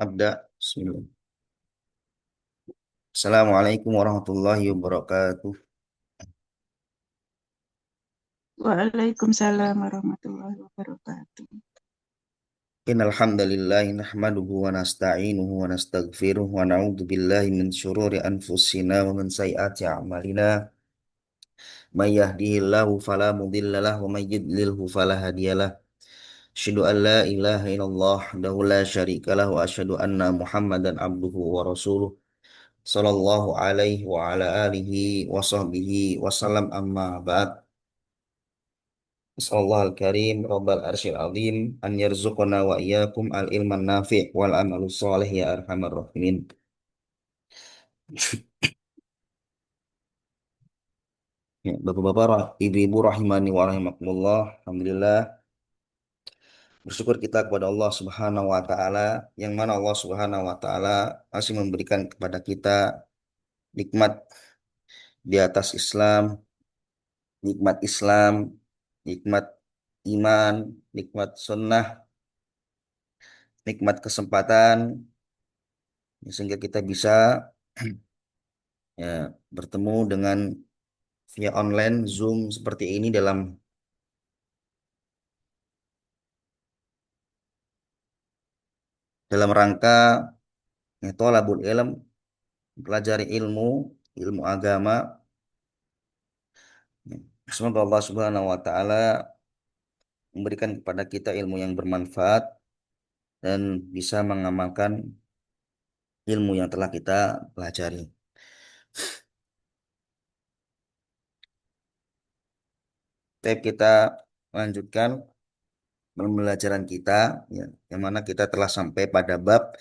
Abda. Bismillah. Assalamualaikum warahmatullahi wabarakatuh. Waalaikumsalam warahmatullahi wabarakatuh. Innal hamdalillah nahmaduhu wa nasta'inuhu wa nastaghfiruh wa na'udzu billahi min syururi anfusina wa min sayyiati a'malina. May yahdihillahu fala mudhillalah wa may yudlilhu fala hadiyalah. Asyhadu an la ilaha illallah wahdahu la syarikalah wa asyhadu anna Muhammadan abduhu wa rasuluh. Sallallahu alaihi wa ala alihi wa sahbihi wa salam amma ba'd. Asallahu al-karim Rabbal arsyil azim an yarzuqana wa iyyakum al-ilman nafi' wal amalu sholih ya arhamar rahimin. Ya, Bapak-bapak, ibu-ibu rahimani wa rahimakumullah. Alhamdulillah bersyukur kita kepada Allah Subhanahu wa taala yang mana Allah Subhanahu wa taala masih memberikan kepada kita nikmat di atas Islam, nikmat iman, nikmat sunnah, nikmat kesempatan sehingga kita bisa ya bertemu dengan via online Zoom seperti ini dalam rangka thalabul ilm, pelajari ilmu agama. Semoga Allah Subhanahu wa taala memberikan kepada kita ilmu yang bermanfaat dan bisa mengamalkan ilmu yang telah kita pelajari. Baik, kita lanjutkan pembelajaran kita ya, yang mana kita telah sampai pada bab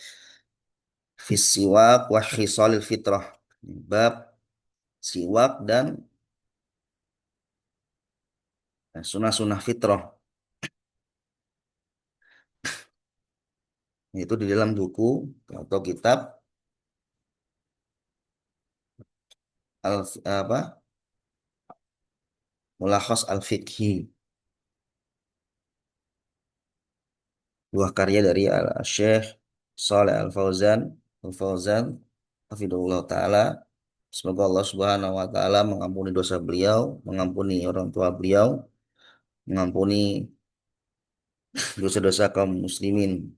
fisiwak wa khisalil fitrah. Bab siwak dan sunnah-sunnah fitrah. Itu di dalam buku atau kitab apa Mulakhas Al-Fiqhi, buah karya dari Syekh Shalih Al-Fauzan hafidhullah taala. Semoga Allah Subhanahu wa taala mengampuni dosa beliau, mengampuni orang tua beliau, mengampuni dosa-dosa kaum muslimin.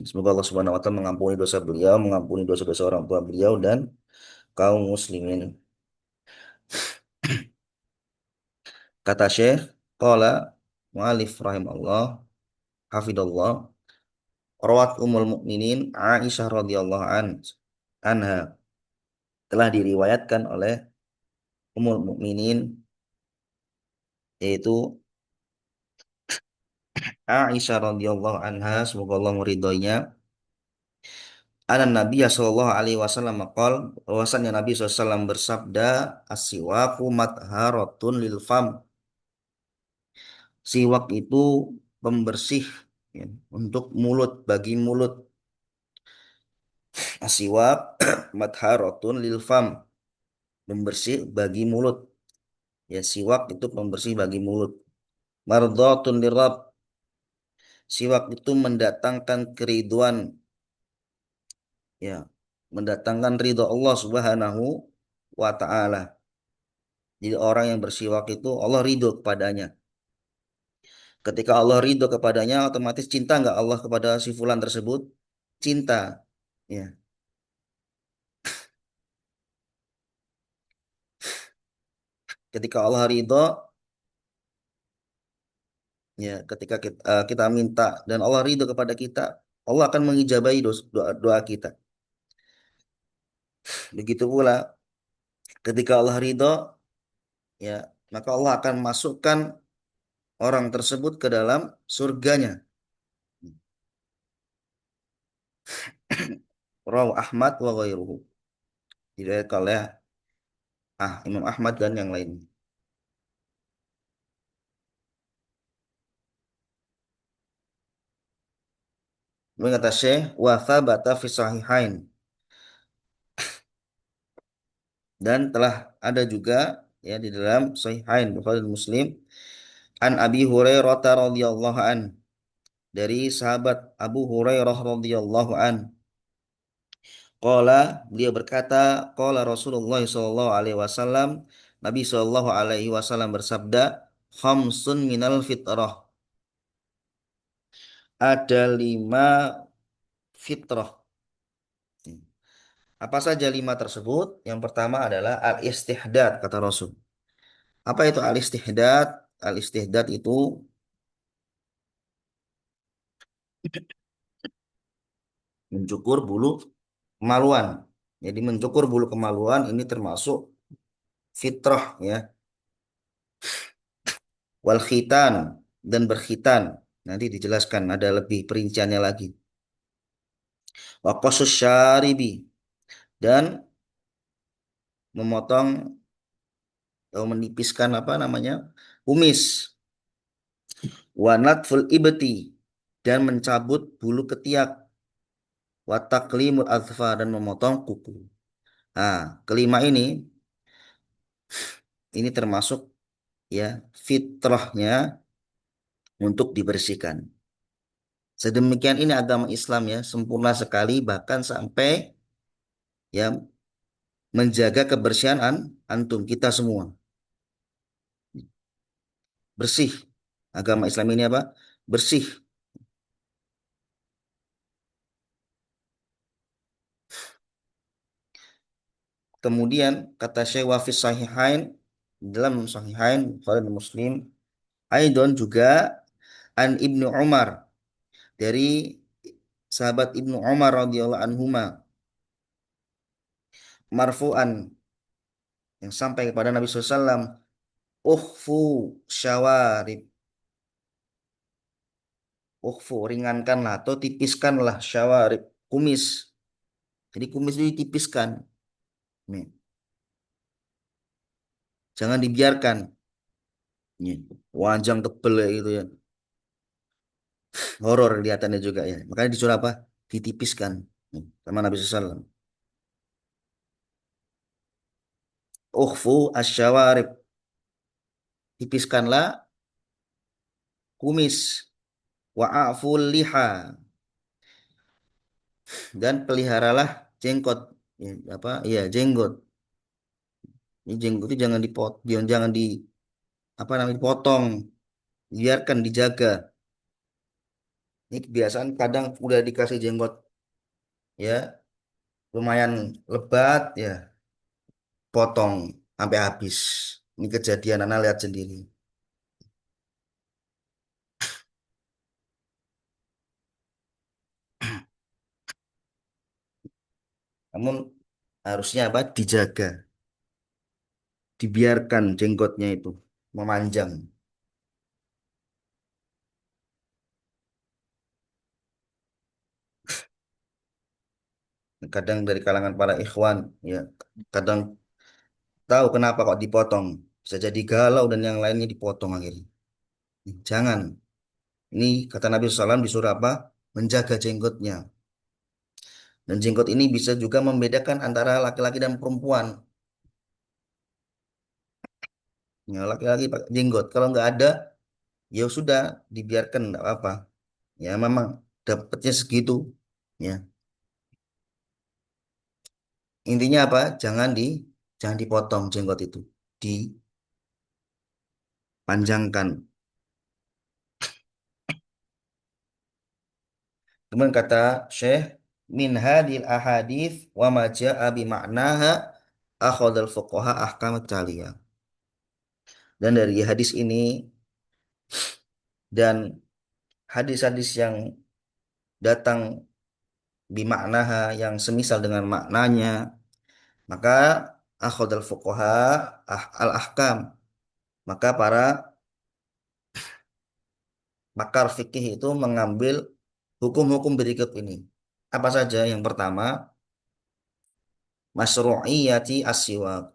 Semoga Allah Subhanahu wa taala mengampuni dosa beliau, mengampuni dosa-dosa orang tua beliau dan kaum muslimin. Kata Syekh, qala mu'alif rahimahullah, hafidallah, rawat Ummul Mukminin Aisyah radhiyallahu anha, telah diriwayatkan oleh Ummul Mukminin yaitu Aisyah radhiyallahu anha, semoga Allah meridhoinya. Nabi sallallahu alaihi wasallam qol, bahwasannya Nabi SAW bersabda, as-siwaku matharatun lil fam. Siwak itu pembersih ya, untuk mulut, bagi mulut. As-siwak matharatun lil fam, pembersih bagi mulut. Ya, siwak itu pembersih bagi mulut. Mardhatun lirab, siwak itu mendatangkan keriduan, ya, mendatangkan ridho Allah Subhanahu wa taala. Jadi orang yang bersiwak itu Allah ridho kepadanya. Ketika Allah ridho kepadanya, otomatis cinta nggak Allah kepada si fulan tersebut? Cinta. Ya. Ketika Allah ridho, ya, ketika kita minta dan Allah ridho kepada kita, Allah akan mengijabahi doa, doa kita. Begitu pula ketika Allah ridho, ya, maka Allah akan masukkan orang tersebut ke dalam surganya. Rawi Ahmad wa ghairuhu. Diriwayatkan oleh Imam Ahmad dan yang lain. Mengata Syekh wa thabata fi sahihain, dan telah ada juga ya di dalam sahihain Bukhari dan Muslim, an Abi Hurairah radhiyallahu an, dari sahabat Abu Hurairah radhiyallahu an. Beliau berkata, qala Rasulullah sallallahu alaihi wasallam, Nabi sallallahu alaihi wasallam bersabda, khamsun minal fitrah. Ada 5 fitrah. Apa saja 5 tersebut? Yang pertama adalah al-istihdad, kata Rasul. Apa itu al-istihdad? Al-istihdad itu mencukur bulu kemaluan. Jadi mencukur bulu kemaluan ini termasuk fitrah ya. Wal khitan, dan berkhitan. Nanti dijelaskan ada lebih perinciannya lagi. Wa qasus syaribi, dan memotong atau menipiskan apa namanya? Kumis. Wa natful ibti, dan mencabut bulu ketiak. Wa taqlimul adfar, dan memotong kuku. Nah, kelima ini termasuk ya fitrahnya untuk dibersihkan. Sedemikian ini agama Islam ya, sempurna sekali bahkan sampai ya menjaga kebersihan antum kita semua. Bersih. Agama Islam ini apa? Bersih. Kemudian kata Syekh Wafis Sahihain, dalam Sahihain Bukhari dan Muslim, Aidon juga an Ibnu Umar, dari sahabat Ibnu Umar radhiyallahu anhuma, marfu'an, yang sampai kepada Nabi SAW, uhfu syawarib, uhfu, ringankanlah atau tipiskanlah syawarib, kumis. Jadi kumis itu ditipiskan. Nih, jangan dibiarkan. Nih, wajang tebel kayak gitu ya. Horor kelihatannya juga ya. Makanya disuruh apa? Ditipiskan. Nih, sama Nabi SAW. Uhfu asyawarib. Tipiskanlah kumis. Wa'aful liha. Dan peliharalah jenggot. Ya, apa? Iya, jenggot. Ini jenggot itu jangan jangan di apa namanya dipotong. Biarkan dijaga. Ini kebiasaan kadang udah dikasih jenggot ya lumayan lebat ya, potong sampai habis. Ini kejadian anak lihat sendiri. Namun harusnya apa? Dijaga, dibiarkan jenggotnya itu memanjang. Kadang dari kalangan para ikhwan ya, kadang tahu kenapa kok dipotong. Bisa jadi galau dan yang lainnya dipotong akhirnya. Jangan. Ini kata Nabi SAW disuruh apa? Menjaga jenggotnya. Dan jenggot ini bisa juga membedakan antara laki-laki dan perempuan. Ya, laki-laki pakai jenggot. Kalau nggak ada, ya sudah dibiarkan nggak apa-apa. Ya memang dapatnya segitu. Ya, intinya apa? Jangan dipotong jenggot itu, dipanjangkan. Kemudian kata Syekh, min hadil ahadith wa ma ja'a bi ma'naha akhadhal fuqaha ahkam taliyah. Dan dari hadis ini dan hadis-hadis yang datang bimaknaha, yang semisal dengan maknanya, maka akhadal fuqaha al ahkam, maka para pakar fikih itu mengambil hukum-hukum berikut ini. Apa saja? Yang pertama, masyru'iyati asyiwak.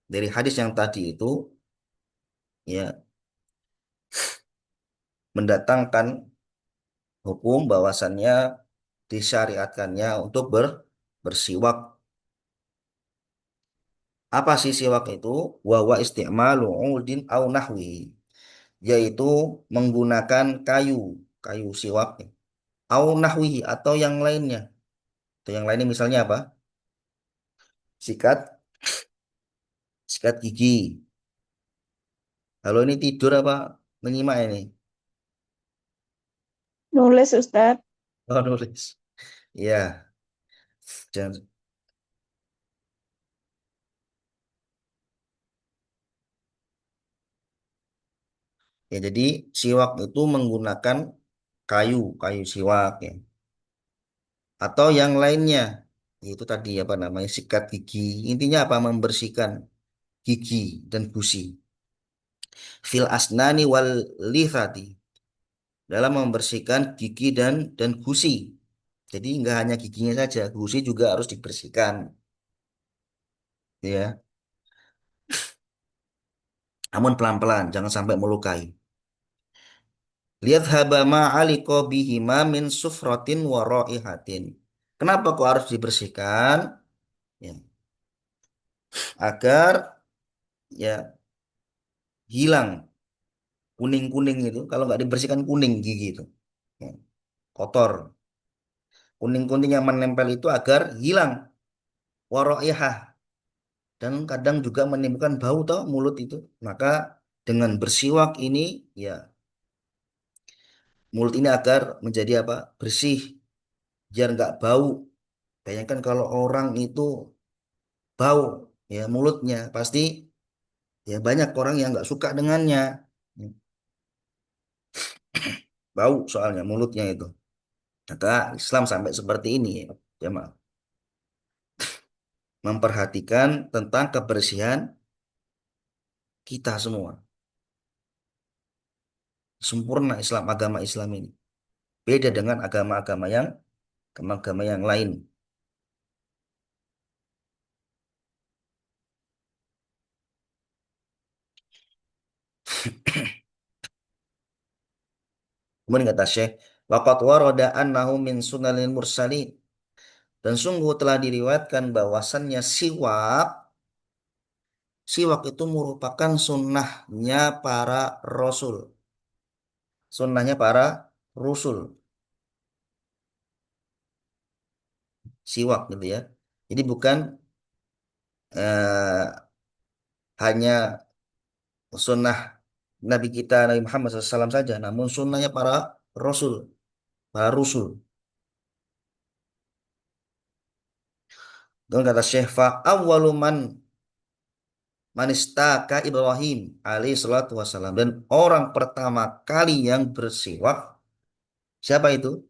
Dari hadis yang tadi itu ya mendatangkan hukum bahwasannya disyariatkannya untuk bersiwak. Apa sih siwak itu? Wa isti'malu udin au nahwi, yaitu menggunakan kayu, kayu siwak, au nahwihi atau yang lainnya. Atau yang lainnya misalnya apa? Sikat, sikat gigi. Kalau ini tidur apa menyimak ini? Nulis Ustadz. Oh, nulis. Ya, jangan. Ya, jadi siwak itu menggunakan kayu, kayu siwak ya. Atau yang lainnya, yaitu tadi apa namanya sikat gigi. Intinya apa? Membersihkan gigi dan gusi. Fil asnani wal lithati. Dalam membersihkan gigi dan gusi. Jadi nggak hanya giginya saja, gusi juga harus dibersihkan. Ya, namun pelan-pelan, jangan sampai melukai. Lihat haba ma'aliko bihima min sufratin wa raihatin. Kenapa kok harus dibersihkan? Ya, agar ya hilang kuning-kuning itu. Kalau nggak dibersihkan kuning gigi itu. Ya, kotor. Kuning-kuning yang menempel itu agar hilang wa raihah. Dan kadang juga menimbulkan bau toh mulut itu. Maka dengan bersiwak ini ya mulut ini agar menjadi apa? Bersih, biar nggak bau. Bayangkan kalau orang itu bau ya mulutnya pasti ya banyak orang yang nggak suka dengannya. Bau soalnya mulutnya itu. Maka Islam sampai seperti ini ya, jemaah. Memperhatikan tentang kebersihan kita semua. Sempurna Islam, agama Islam ini. Beda dengan agama-agama yang lain. Kemudian kata Syekh, waqad warada annahu min sunanil mursalin. Dan sungguh telah diriwayatkan bahwasannya siwak itu merupakan sunnahnya para rasul. Sunnahnya para rasul. Siwak gitu ya. Jadi bukan eh, hanya sunnah Nabi kita Nabi Muhammad SAW saja, namun sunnahnya para rasul, para rasul. Dan kata Syekh fa awwalu manistaka Ibrahim alaihi salatu wassalam, dan orang pertama kali yang bersiwak siapa itu?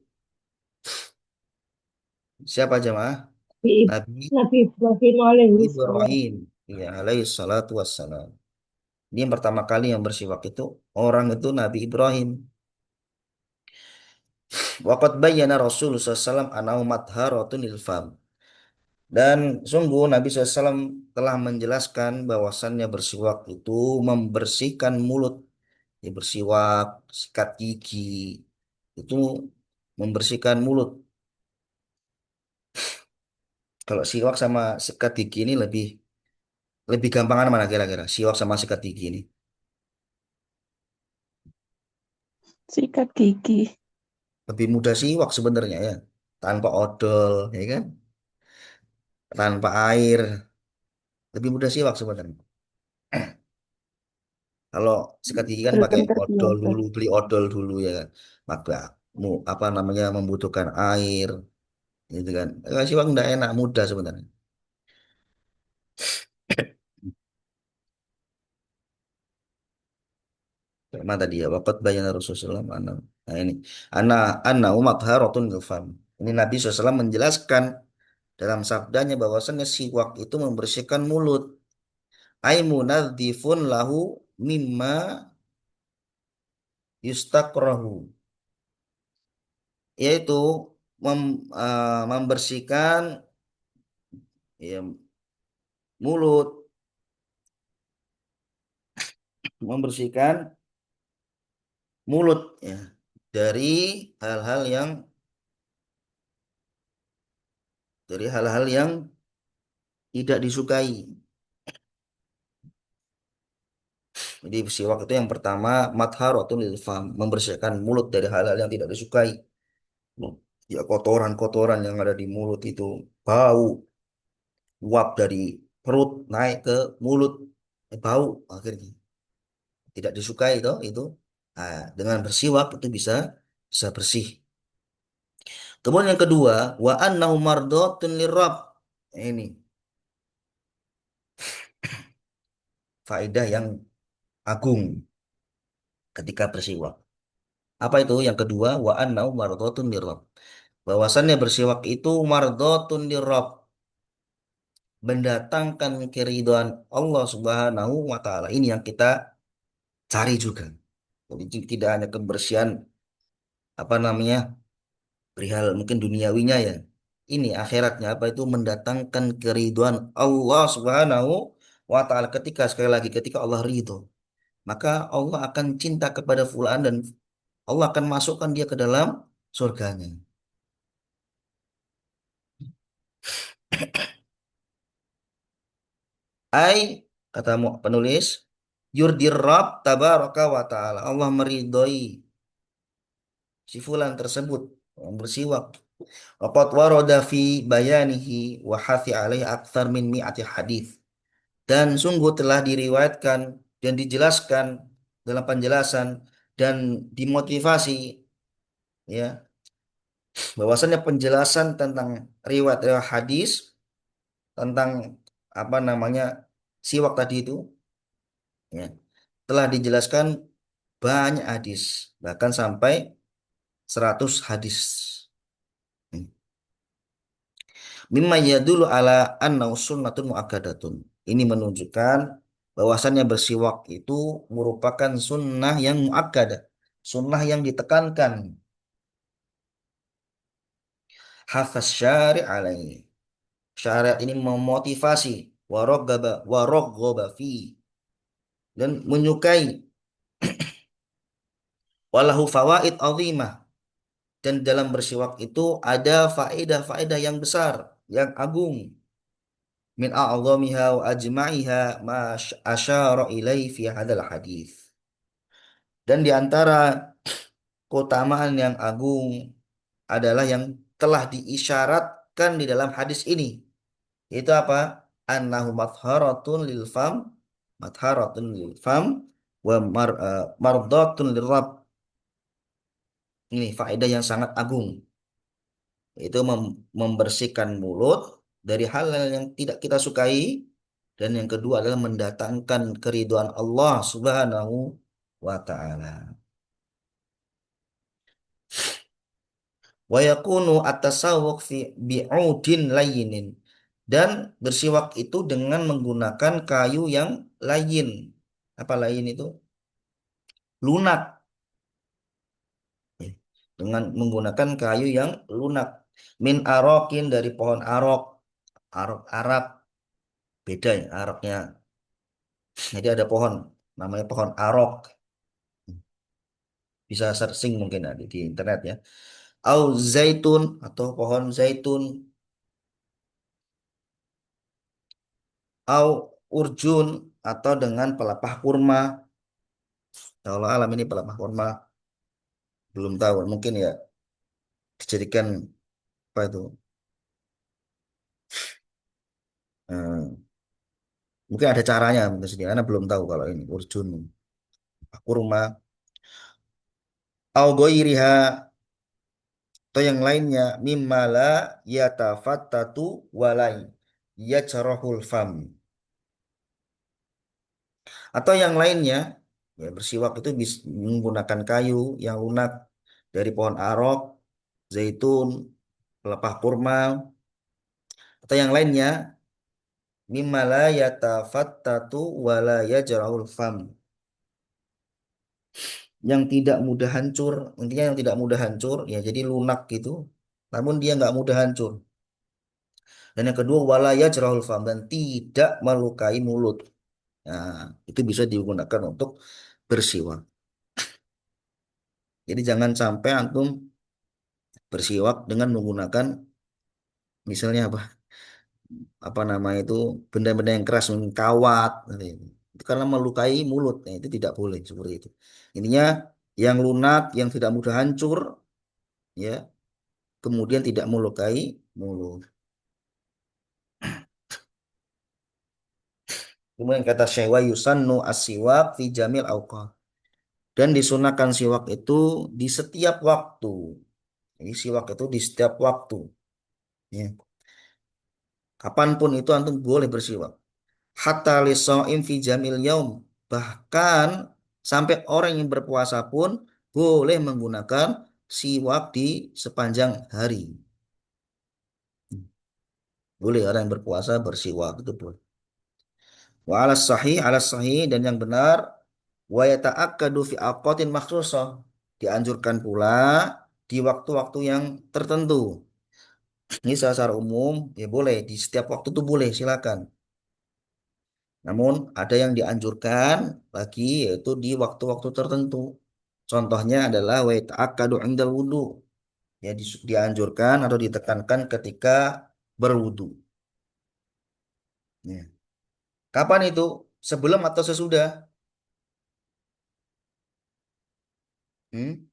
Siapa jemaah? Nabi Nabi Nabi Ibrahim alaihi salam. Ibrahim ya alaihi salatu wassalam. Dia yang pertama kali yang bersiwak itu orang itu Nabi Ibrahim. Waqad bayyana Rasulullah SAW anau madharatun lil fam. Dan sungguh Nabi SAW telah menjelaskan bahwasannya bersiwak itu membersihkan mulut. Ya, bersiwak, sikat gigi, itu membersihkan mulut. Kalau siwak sama sikat gigi ini lebih lebih gampangan mana kira-kira? Siwak sama sikat gigi ini. Sikat gigi. Lebih mudah siwak sebenarnya ya. Tanpa odol, ya kan? Tanpa air. Lebih mudah siwak sebenarnya. Kalau sikat gigi kan pakai Belum odol terbiasa. dulu, beli odol dulu ya kan. Maka apa namanya membutuhkan air, gitu kan. Kalau siwak nggak enak, mudah sebenarnya. Mana tadi ya? Waqat bayana Rasulullah anna. Nah ini. Anna umat haratun ghafam. Ini Nabi SAW menjelaskan dalam sabdanya bahwasannya siwak itu membersihkan mulut. Ai munadzifun lahu mimma yustakrahu. Yaitu membersihkan ya, mulut, membersihkan mulut ya dari hal-hal yang dari hal-hal yang tidak disukai. Jadi siwak itu yang pertama matharatun lil fam, membersihkan mulut dari hal-hal yang tidak disukai. Ya kotoran-kotoran yang ada di mulut itu, bau, uap dari perut naik ke mulut, bau akhirnya tidak disukai itu. Nah, dengan bersiwak itu bisa bersih. Kemudian yang kedua, wa annahu mardatun lirab. Ini faedah yang agung ketika bersiwak. Apa itu? Yang kedua, wa annahu mardatun lirab. Bahwasannya bersiwak itu mardatun lirab, mendatangkan keridhaan Allah Subhanahu wa taala. Ini yang kita cari juga. Jadi tidak hanya kebersihan apa namanya? Perihal mungkin duniawinya ya. Ini akhiratnya apa itu mendatangkan keridhaan Allah Subhanahu wa taala ketika sekali lagi ketika Allah ridho, maka Allah akan cinta kepada fulan dan Allah akan masukkan dia ke dalam surganya. Ai kata penulis yurdir Rabb tabaraka wa taala. Allah meridhoi si fulan tersebut yang bersiwak. Waqad warada fi bayanihi wa hathi alaihi akthar min mi'ati hadis. Dan sungguh telah diriwayatkan dan dijelaskan dalam penjelasan dan dimotivasi ya bahwasannya penjelasan tentang riwayat-riwayat hadis tentang apa namanya siwak tadi itu ya telah dijelaskan banyak hadis bahkan sampai 100 hadis. Mimma yadulu ala anna sunnatun muakkadatun. Ini menunjukkan bahwasannya bersiwak itu merupakan sunnah yang muakkadah, sunnah yang ditekankan. Hafaz syari' alaihi. Syariat ini memotivasi waroggaba fi dan menyukai walahu fawaid azimah dan dalam bersiwak itu ada faedah-faedah yang besar, yang agung. Min a'zamiha wa ajma'iha ma asyara ilaihi fi hadal hadis. Dan di antara keutamaan yang agung adalah yang telah diisyaratkan di dalam hadis ini. Itu apa? Annahu matharatun lil fam, matharatun lil fam wa mardatun lirab. Ini faedah yang sangat agung. Itu membersihkan mulut dari hal-hal yang tidak kita sukai dan yang kedua adalah mendatangkan keridhaan Allah Subhanahu wa taala. Wa yakunu at-tasawwuk fi bi'udin layyinin dan bersiwak itu dengan menggunakan kayu yang layin. Apa layin itu? Lunak. Dengan menggunakan kayu yang lunak. Min arokin dari pohon arok. Arok Arab beda ya aroknya. Jadi ada pohon namanya pohon arok. Bisa searching mungkin ada di internet ya. Au zaitun atau pohon zaitun. Au urjun atau dengan pelepah kurma. Allah alam ini pelepah kurma belum tahu. Mungkin ya dijadikan apa itu? eh, Mungkin ada caranya mungkin sendiri. Karena belum tahu kalau ini urjun, kurma, au ghairiha atau yang lainnya mimmala yatafattatu walai yajrahul fam atau yang lainnya ya bersiwak itu bisa menggunakan kayu yang lunak dari pohon arok, zaitun, pelepah kurma atau yang lainnya mimmala yatafattatu wala yajrahul fam yang tidak mudah hancur, intinya yang tidak mudah hancur ya jadi lunak gitu namun dia nggak mudah hancur. Dan yang kedua walaya cerahul fam dan tidak melukai mulut. Nah, itu bisa digunakan untuk bersiwak. Jadi jangan sampai antum bersiwak dengan menggunakan misalnya apa nama itu benda-benda yang keras, mungkin kawat, gitu. itu karena melukai mulut. Nah, itu tidak boleh seperti itu. Intinya yang lunak, yang tidak mudah hancur, ya, kemudian tidak melukai mulut. Kemudian kata Syekh wa yusannu as-siwak fi jamil awqat. Dan disunahkan siwak itu di setiap waktu. Jadi siwak itu di setiap waktu. Ya. Kapanpun itu antum boleh bersiwak. Hatta liso'im fi jamil yaum. Bahkan sampai orang yang berpuasa pun boleh menggunakan siwak di sepanjang hari. Boleh orang yang berpuasa bersiwak itu boleh. Wa ala sahih dan yang benar wa yata'akkadu fi aqatin makhsusah. Dianjurkan pula di waktu-waktu yang tertentu. Ini secara umum ya boleh di setiap waktu itu boleh silakan. Namun ada yang dianjurkan lagi yaitu di waktu-waktu tertentu. Contohnya adalah wa yata'akkadu 'indal wudu. Ya dianjurkan atau ditekankan ketika berwudu. Ya. Kapan itu? Sebelum atau sesudah? Hmm?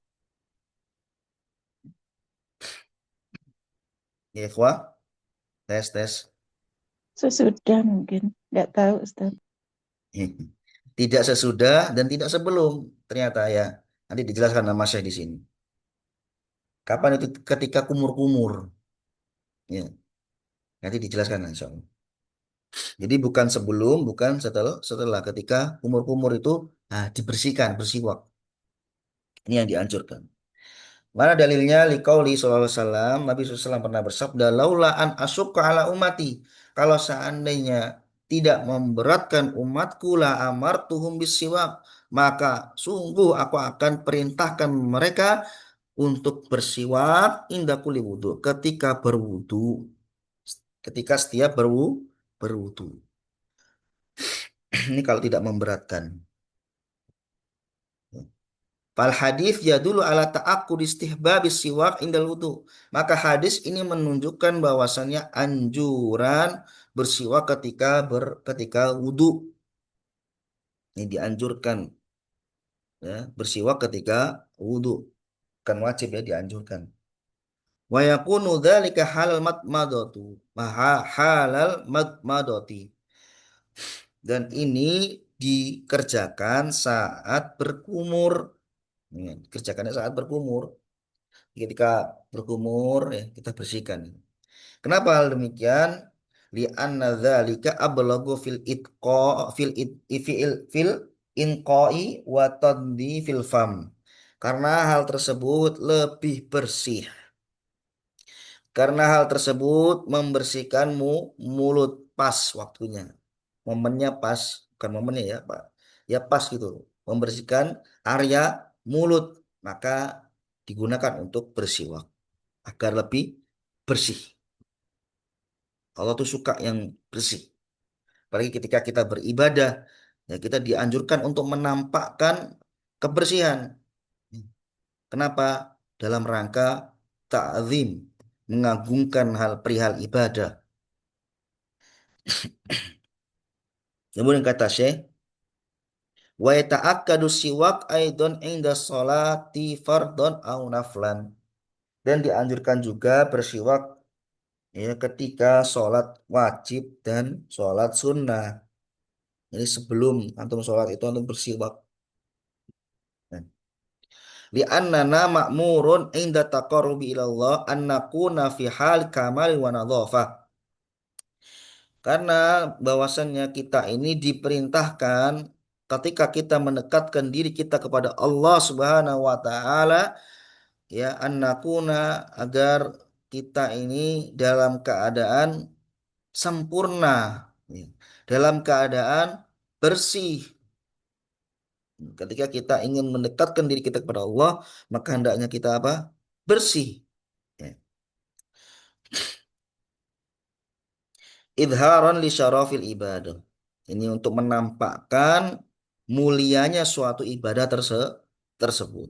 Ya, ikhwah. Tes, tes. Sesudah mungkin. Nggak tahu, Ustaz. Tidak sesudah dan tidak sebelum. Ternyata ya. Nanti dijelaskan nama Syekh di sini. Kapan itu? Ketika kumur-kumur. Ya, nanti dijelaskan insya Allah. Jadi bukan sebelum, bukan setelah, setelah ketika kumur-kumur itu dibersihkan, bersiwak. Ini yang dianjurkan. Mana dalilnya? Liqauli sallallahu alaihi wasallam, Nabi SAW pernah bersabda, "Laula an asyukka ala ummati." Kalau seandainya tidak memberatkan umatku la amartuhum bisiwak, maka sungguh aku akan perintahkan mereka untuk bersiwak inda kulli wudu, ketika berwudu, ketika setiap berwudu. Ini kalau tidak memberatkan. Fal hadis ya dulu ala ta'akkud istihbab siwak indal wudu. Maka hadis ini menunjukkan bahwasannya anjuran bersiwak ketika wudu. Ini dianjurkan ya, bersiwak ketika wudu. Kan wajib ya dianjurkan. Wa yakunu dzalika halal madmadatu. Maha halal madmadati. Dan ini dikerjakan saat berkumur. Ya, dikerjakannya saat berkumur. Ketika berkumur ya kita bersihkan. Kenapa hal demikian? Li'anna dzalika ablagu fil inqai wa taddi fil fam. Karena hal tersebut lebih bersih. Karena hal tersebut membersihkanmu mulut pas waktunya. Momennya pas, bukan momennya ya, Pak. Ya pas gitu. Membersihkan area mulut, maka digunakan untuk bersiwak agar lebih bersih. Allah tuh suka yang bersih. Apalagi ketika kita beribadah, ya kita dianjurkan untuk menampakkan kebersihan. Kenapa? Dalam rangka ta'zim, mengagungkan hal perihal ibadah. Kemudian kata Syekh, wa yata'akkadu siwak aidon inda sholati fardon au naflan. Dan dianjurkan juga bersiwak ya ketika sholat wajib dan sholat sunnah. Jadi sebelum antum sholat itu antum bersiwak. Li'annana ma'murun inda taqarrubi ilallah an nakuna fi hal kamal wa nadhafah. Karena bahwasannya kita ini diperintahkan ketika kita mendekatkan diri kita kepada Allah Subhanahu wa taala ya an nakuna agar kita ini dalam keadaan sempurna, ya, dalam keadaan bersih. Ketika kita ingin mendekatkan diri kita kepada Allah, maka hendaknya kita apa? Bersih. Ya. Idharan li syarafil ibadah. Ini untuk menampakkan mulianya suatu ibadah tersebut.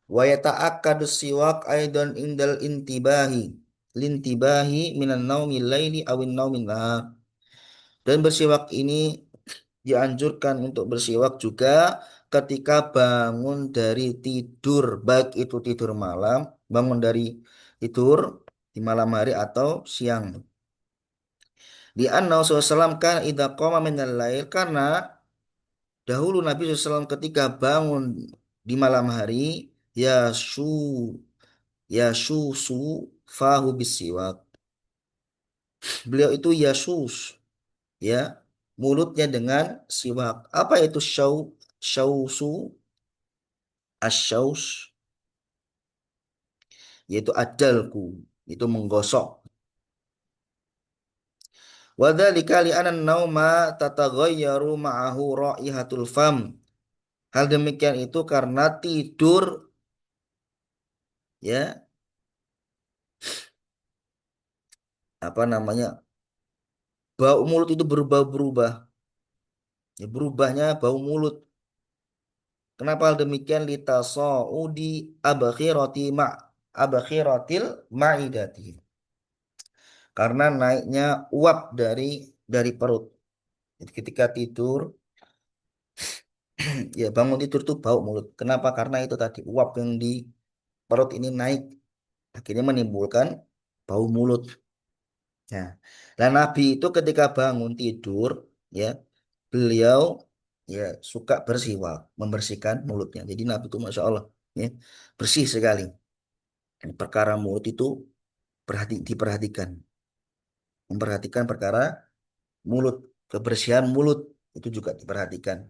Wa yata'akkadu siwak aidan indal intibahi. Lintibahi minan naumil laili awin naumin nahar. Dan bersiwak ini dianjurkan untuk bersiwak juga ketika bangun dari tidur, baik itu tidur malam, bangun dari tidur di malam hari atau siang. Di anna Rasulullah SAW kan idza qama minal lail, karena dahulu Nabi SAW ketika bangun di malam hari, ya shu su fahu bisiwak. Beliau itu yasus, ya, mulutnya dengan siwak. Apa itu syausu? Asyaus yaitu adalku, itu menggosok. Wadzalika li'anna nauma tataghayyaru ma'ahu raihatul fam. Hal demikian itu karena tidur, ya, apa namanya, bau mulut itu berubah-berubah. Ya, berubahnya bau mulut. Kenapa hal demikian? Litasa'udi abkhirati abkhiratil ma'idati. Karena naiknya uap dari perut. Jadi ketika tidur, ya, bangun tidur tuh bau mulut. Kenapa? Karena itu tadi uap yang di perut ini naik, akhirnya menimbulkan bau mulut. Nah, dan Nabi itu ketika bangun tidur, ya, beliau, ya, suka bersiwak, membersihkan mulutnya. Jadi Nabi itu masya Allah, ya, bersih sekali. Dan perkara mulut itu diperhatikan, memperhatikan perkara mulut, kebersihan mulut itu juga diperhatikan.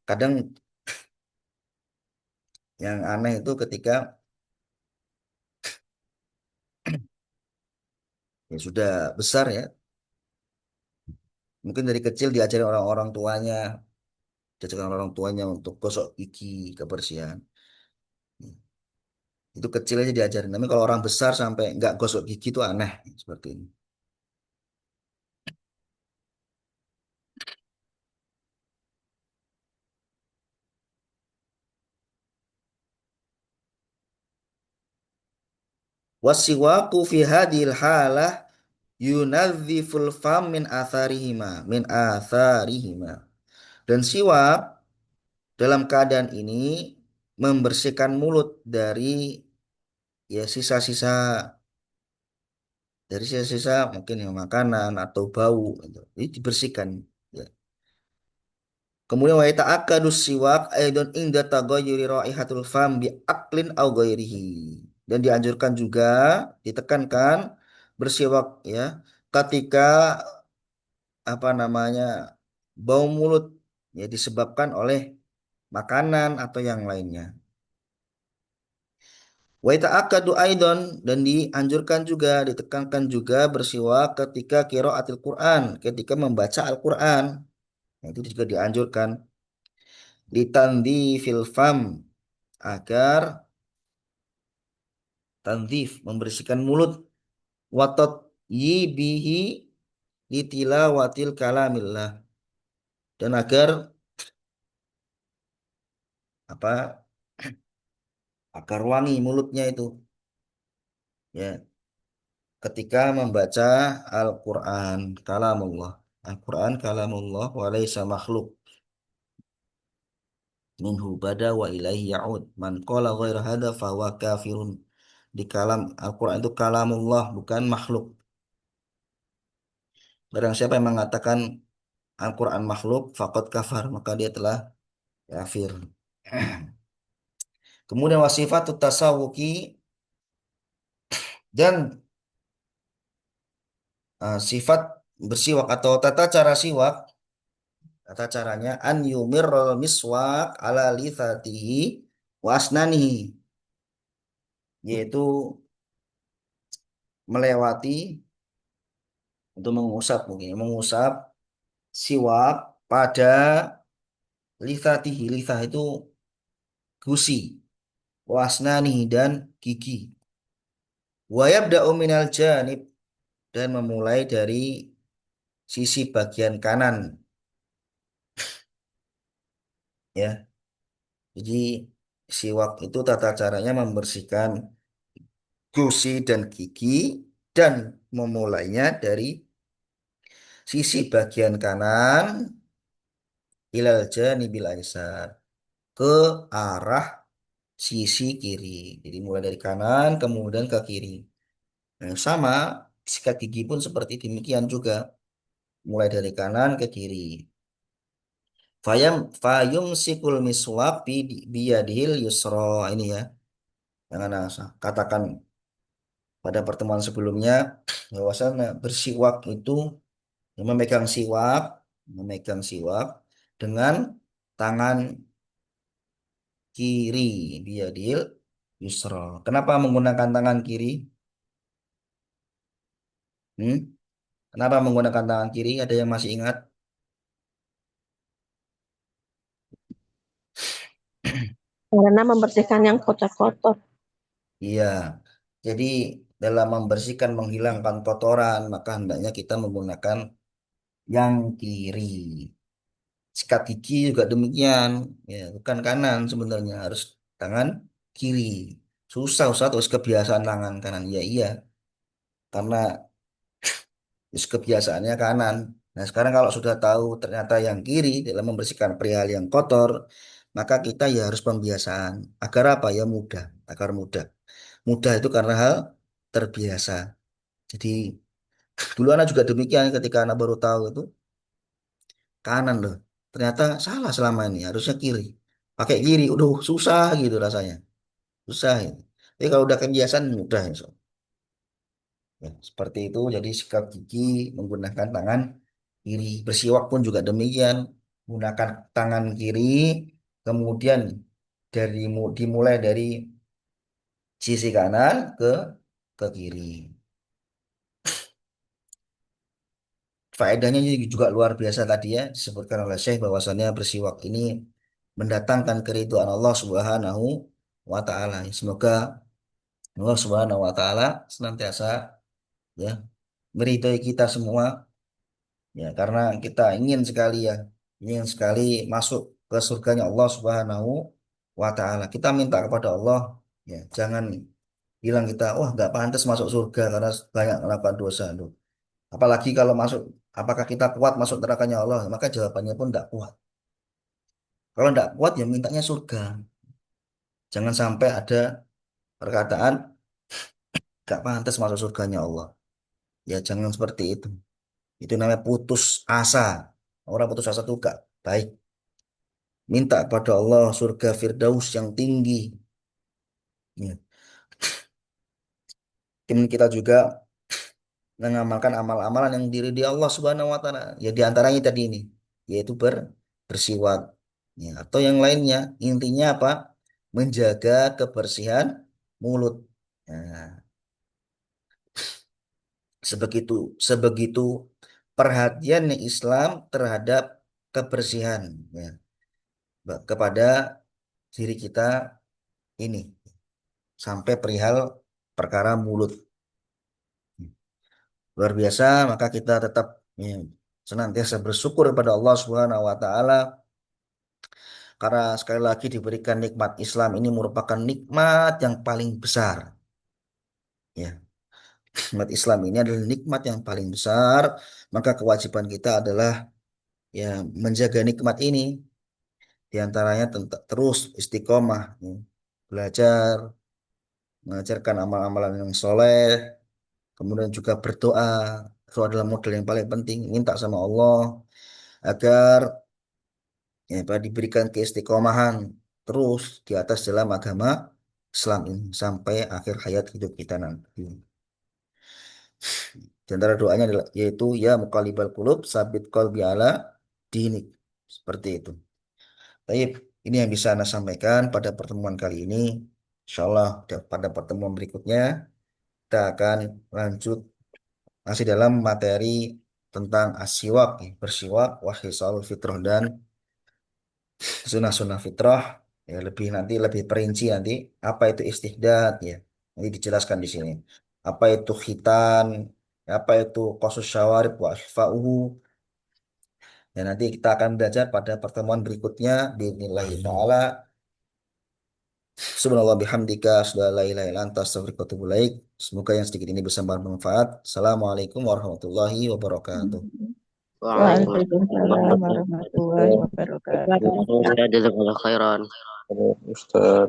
Kadang yang aneh itu ketika, ya, sudah besar, ya, mungkin dari kecil diajarin orang-orang tuanya, diajarkan orang tuanya untuk gosok gigi, kebersihan. Itu kecil aja diajarin. Tapi kalau orang besar sampai nggak gosok gigi itu aneh seperti ini. Wasiwaku fi hadil halah yunadziful fam min atharihima. Dan siwak dalam keadaan ini membersihkan mulut dari, ya, sisa-sisa mungkin yang makanan atau bau gitu. Jadi dibersihkan, ya. Kemudian wa yata'akkadu siwak aidon inda taghayyuri raihatul fam bi aklin au ghairihi. Dan dianjurkan juga, ditekankan bersiwak, ya, ketika, apa namanya, bau mulut, ya, disebabkan oleh makanan atau yang lainnya. Wa yata'akkadu aidon, dan dianjurkan juga, ditekankan juga bersiwak ketika qiraatil Quran, ketika membaca Al-Quran. Nah, itu juga dianjurkan. Ditandi fam, agar tanzif, membersihkan mulut, watot yibihi litilawatil kalamillah, dan apa agar wangi mulutnya itu, ya, ketika membaca Al-Quran, kalamullah. Al-Quran kalamullah wa laysa makhluk minhu bada wa ilaihi ya'ud man qala ghaira hadha fahuwa kafirun. Di kalam Al-Quran itu kalamullah, bukan makhluk. Barang siapa yang mengatakan Al-Quran makhluk, faqad kafar, maka dia telah kafir. Kemudian wasifatut tasawuki, dan sifat bersiwak atau tata cara siwak, tata caranya an yumirrul miswak ala lithatihi wa asnanihi, yaitu melewati, untuk mengusap, mungkin mengusap siwak pada lithatihi. Lithah itu gusi, wa asnanihi, dan gigi. Wa yabda'u minal janib, dan memulai dari sisi bagian kanan, ya. Jadi siwak itu tata caranya membersihkan gusi dan gigi, dan memulainya dari Sisi bagian kanan ilal janibil aisar ke arah sisi kiri. Jadi mulai dari kanan kemudian ke kiri. Nah, sama sikat gigi pun seperti demikian juga, mulai dari kanan ke kiri. Fayum sikul miswak biyadil yusro, ini ya. Jangan asal katakan pada pertemuan sebelumnya bahwasanya bersiwak itu memegang siwak, memegang siwak dengan tangan kiri, biyadil yusro. Kenapa menggunakan tangan kiri? Hmm? Kenapa menggunakan tangan kiri? Ada yang masih ingat? Karena membersihkan yang kotor-kotor. Iya. Jadi dalam membersihkan, menghilangkan kotoran, maka hendaknya kita menggunakan yang kiri. Sikat gigi juga demikian, ya bukan kanan sebenarnya, harus tangan kiri. Susah Ustaz, terus kebiasaan tangan kanan. Ya iya, karena terus kebiasaannya kanan. Nah sekarang kalau sudah tahu ternyata yang kiri dalam membersihkan perihal yang kotor, maka kita ya harus pembiasaan agar apa ya, mudah, agar mudah. Mudah itu karena hal terbiasa. Jadi dulu anak juga demikian, ketika anak baru tahu itu kanan loh. Ternyata salah selama ini, harusnya kiri. Pakai kiri, udah susah gitu rasanya. Susah ini. Tapi kalau udah kebiasaan mudah ya. Ya, seperti itu. Jadi sikat gigi menggunakan tangan kiri. Bersiwak pun juga demikian. Gunakan tangan kiri, kemudian dimulai dari sisi kanan ke kiri. Faedahnya ini juga luar biasa tadi ya, disebutkan oleh Syekh bahwasannya bersiwak ini mendatangkan keridhaan Allah Subhanahu wa taala. Semoga Allah Subhanahu wa taala senantiasa ya meridhai kita semua, ya karena kita ingin sekali ya, ingin sekali masuk ke surganya Allah Subhanahu wa taala. Kita minta kepada Allah, ya jangan bilang kita wah nggak pantas masuk surga karena banyak melakukan dosa. Loh. Apalagi kalau masuk, apakah kita kuat masuk nerakanya Allah? Maka jawabannya pun tidak kuat. Kalau tidak kuat ya mintanya surga. Jangan sampai ada perkataan gak pantas masuk surganya Allah. Ya jangan seperti itu. Itu namanya putus asa. Orang putus asa itu gak baik. Minta kepada Allah surga Firdaus yang tinggi. Ya. Mungkin kita juga mengamalkan amal-amalan yang diri di Allah Subhanahu wa taala. Ya di antaranya tadi ini, yaitu bersiwak. Ya, atau yang lainnya. Intinya apa? Menjaga kebersihan mulut. Nah, sebegitu sebegitu perhatiannya Islam terhadap kebersihan, ya, kepada diri kita ini, sampai perihal perkara mulut. Luar biasa, maka kita tetap ya, senantiasa bersyukur kepada Allah Subhanahu wa taala karena sekali lagi diberikan nikmat Islam ini merupakan nikmat yang paling besar. Ya, nikmat Islam ini adalah nikmat yang paling besar, maka kewajiban kita adalah ya menjaga nikmat ini. Di antaranya terus istiqomah, ya, belajar, mengajarkan amal-amalan yang soleh, kemudian juga berdoa. Itu adalah modal yang paling penting. Minta sama Allah agar ya, Pak, diberikan keistiqomahan terus di atas dalam agama Islam ini sampai akhir hayat hidup kita nanti. Di antara doanya adalah yaitu ya muqallibal qulub sabit qalbi ala dinik. Seperti itu. Baik, ini yang bisa Anda sampaikan pada pertemuan kali ini. Insya Allah pada pertemuan berikutnya kita akan lanjut masih dalam materi tentang asiwak, ya, bersiwak, wahisal fitrah dan sunnah-sunnah fitrah. Ya, nanti lebih perinci nanti apa itu istihdad, ya. Nanti dijelaskan di sini. Apa itu khitan, apa itu qasus syawarib wa ihfa'uhu. Dan nanti kita akan belajar pada pertemuan berikutnya bismillahirrahmanirrahim taala. Subhanallah bihamdika, asyhadu an la ilaha illa anta, astaghfiruka wa atubu ilaik. Semoga yang sedikit ini bisa bermanfaat. Assalamualaikum warahmatullahi wabarakatuh. Waalaikumsalam warahmatullahi wabarakatuh. Ustaz, jazakallah khairan. Ustaz.